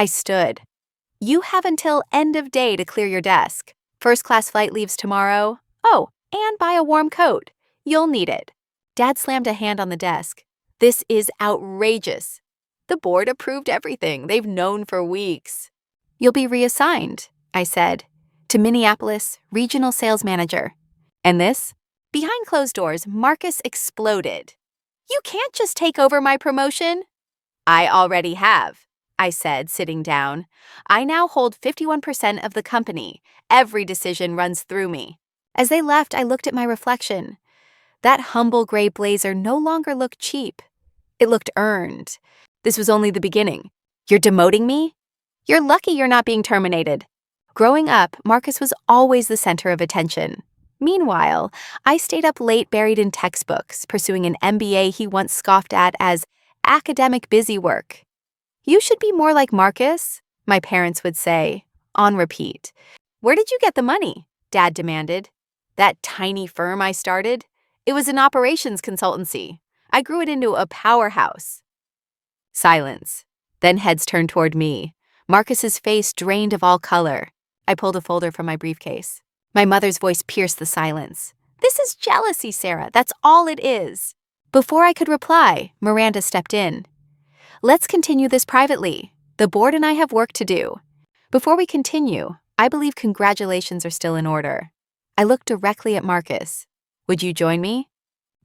I stood. You have until end of day to clear your desk. First-class flight leaves tomorrow. Oh, and buy a warm coat. You'll need it. Dad slammed a hand on the desk. This is outrageous. The board approved everything they've known for weeks. You'll be reassigned, I said, to Minneapolis, regional sales manager. And this? Behind closed doors, Marcus exploded. You can't just take over my promotion. I already have, I said, sitting down. I now hold 51% of the company. Every decision runs through me. As they left, I looked at my reflection. That humble gray blazer no longer looked cheap. It looked earned. This was only the beginning. You're demoting me? You're lucky you're not being terminated. Growing up, Marcus was always the center of attention. Meanwhile, I stayed up late buried in textbooks, pursuing an MBA he once scoffed at as academic busy work. You should be more like Marcus, my parents would say, on repeat. Where did you get the money? Dad demanded. That tiny firm I started? It was an operations consultancy. I grew it into a powerhouse. Silence. Then heads turned toward me. Marcus's face drained of all color. I pulled a folder from my briefcase. My mother's voice pierced the silence. This is jealousy, Sarah. That's all it is. Before I could reply, Miranda stepped in. Let's continue this privately. The board and I have work to do. Before we continue, I believe congratulations are still in order. I looked directly at Marcus. Would you join me?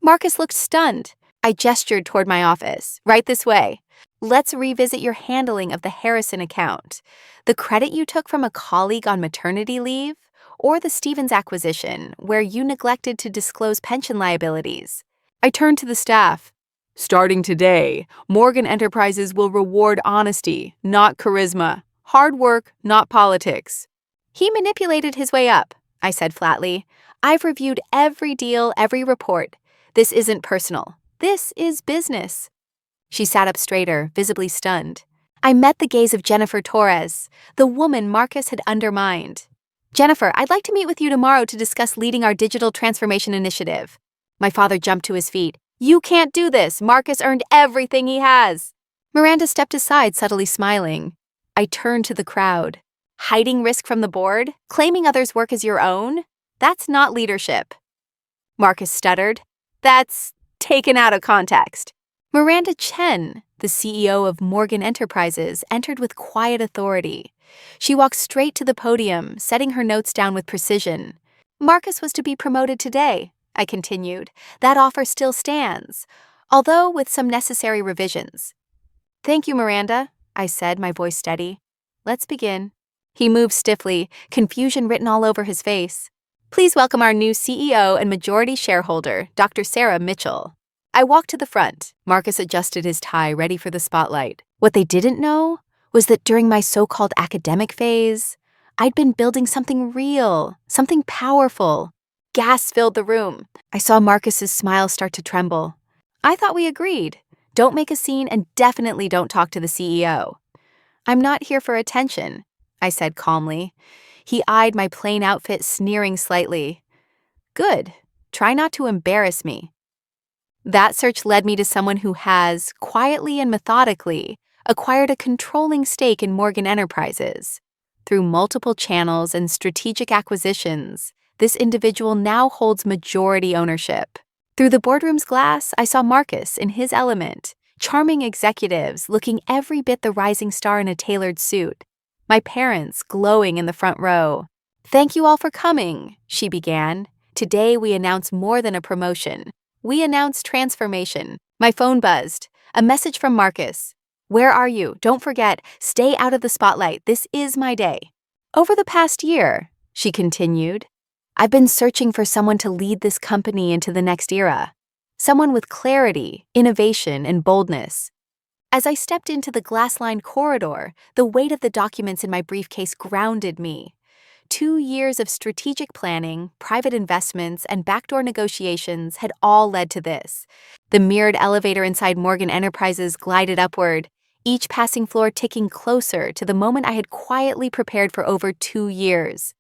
Marcus looked stunned. I gestured toward my office. Right this way. Let's revisit your handling of the Harrison account. The credit you took from a colleague on maternity leave, or the Stevens acquisition, where you neglected to disclose pension liabilities. I turned to the staff. Starting today, Morgan Enterprises will reward honesty, not charisma. Hard work, not politics. He manipulated his way up, I said flatly. I've reviewed every deal, every report. This isn't personal. This is business. She sat up straighter, visibly stunned. I met the gaze of Jennifer Torres, the woman Marcus had undermined. Jennifer, I'd like to meet with you tomorrow to discuss leading our digital transformation initiative. My father jumped to his feet. You can't do this. Marcus earned everything he has. Miranda stepped aside, subtly smiling. I turned to the crowd. Hiding risk from the board? Claiming others' work as your own? That's not leadership. Marcus stuttered. That's taken out of context. Miranda Chen, the CEO of Morgan Enterprises, entered with quiet authority. She walked straight to the podium, setting her notes down with precision. Marcus was to be promoted today, I continued. That offer still stands, although with some necessary revisions. Thank you, Miranda, I said, my voice steady. Let's begin. He moved stiffly, confusion written all over his face. Please welcome our new CEO and majority shareholder, Dr. Sarah Mitchell. I walked to the front. Marcus adjusted his tie, ready for the spotlight. What they didn't know was that during my so-called academic phase, I'd been building something real, something powerful. Gas filled the room. I saw Marcus's smile start to tremble. I thought we agreed. Don't make a scene and definitely don't talk to the CEO. I'm not here for attention, I said calmly. He eyed my plain outfit, sneering slightly. Good. Try not to embarrass me. That search led me to someone who has, quietly and methodically, acquired a controlling stake in Morgan Enterprises. Through multiple channels and strategic acquisitions, this individual now holds majority ownership. Through the boardroom's glass, I saw Marcus in his element, charming executives looking every bit the rising star in a tailored suit. My parents glowing in the front row. Thank you all for coming, she began. Today we announce more than a promotion. We announce transformation. My phone buzzed. A message from Marcus. Where are you? Don't forget, stay out of the spotlight. This is my day. Over the past year, she continued, I've been searching for someone to lead this company into the next era. Someone with clarity, innovation, and boldness. As I stepped into the glass-lined corridor, the weight of the documents in my briefcase grounded me. 2 years of strategic planning, private investments, and backdoor negotiations had all led to this. The mirrored elevator inside Morgan Enterprises glided upward, each passing floor ticking closer to the moment I had quietly prepared for over 2 years.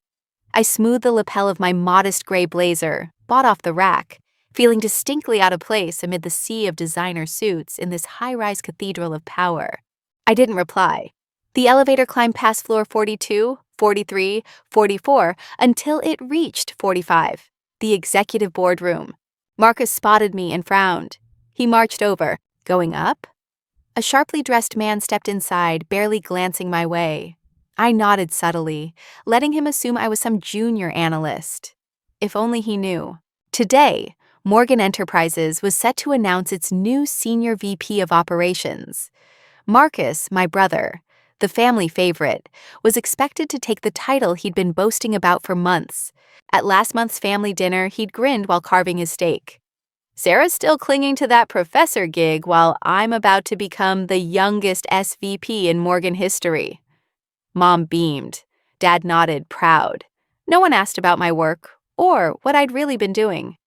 I smoothed the lapel of my modest gray blazer, bought off the rack, feeling distinctly out of place amid the sea of designer suits in this high-rise cathedral of power. I didn't reply. The elevator climbed past floor 42, 43, 44 until it reached 45, the executive boardroom. Marcus spotted me and frowned. He marched over. Going up? A sharply dressed man stepped inside, barely glancing my way. I nodded subtly, letting him assume I was some junior analyst. If only he knew. Today, Morgan Enterprises was set to announce its new senior VP of operations. Marcus, my brother, the family favorite, was expected to take the title he'd been boasting about for months. At last month's family dinner, he'd grinned while carving his steak. Sarah's still clinging to that professor gig while I'm about to become the youngest SVP in Morgan history. Mom beamed. Dad nodded, proud. No one asked about my work or what I'd really been doing.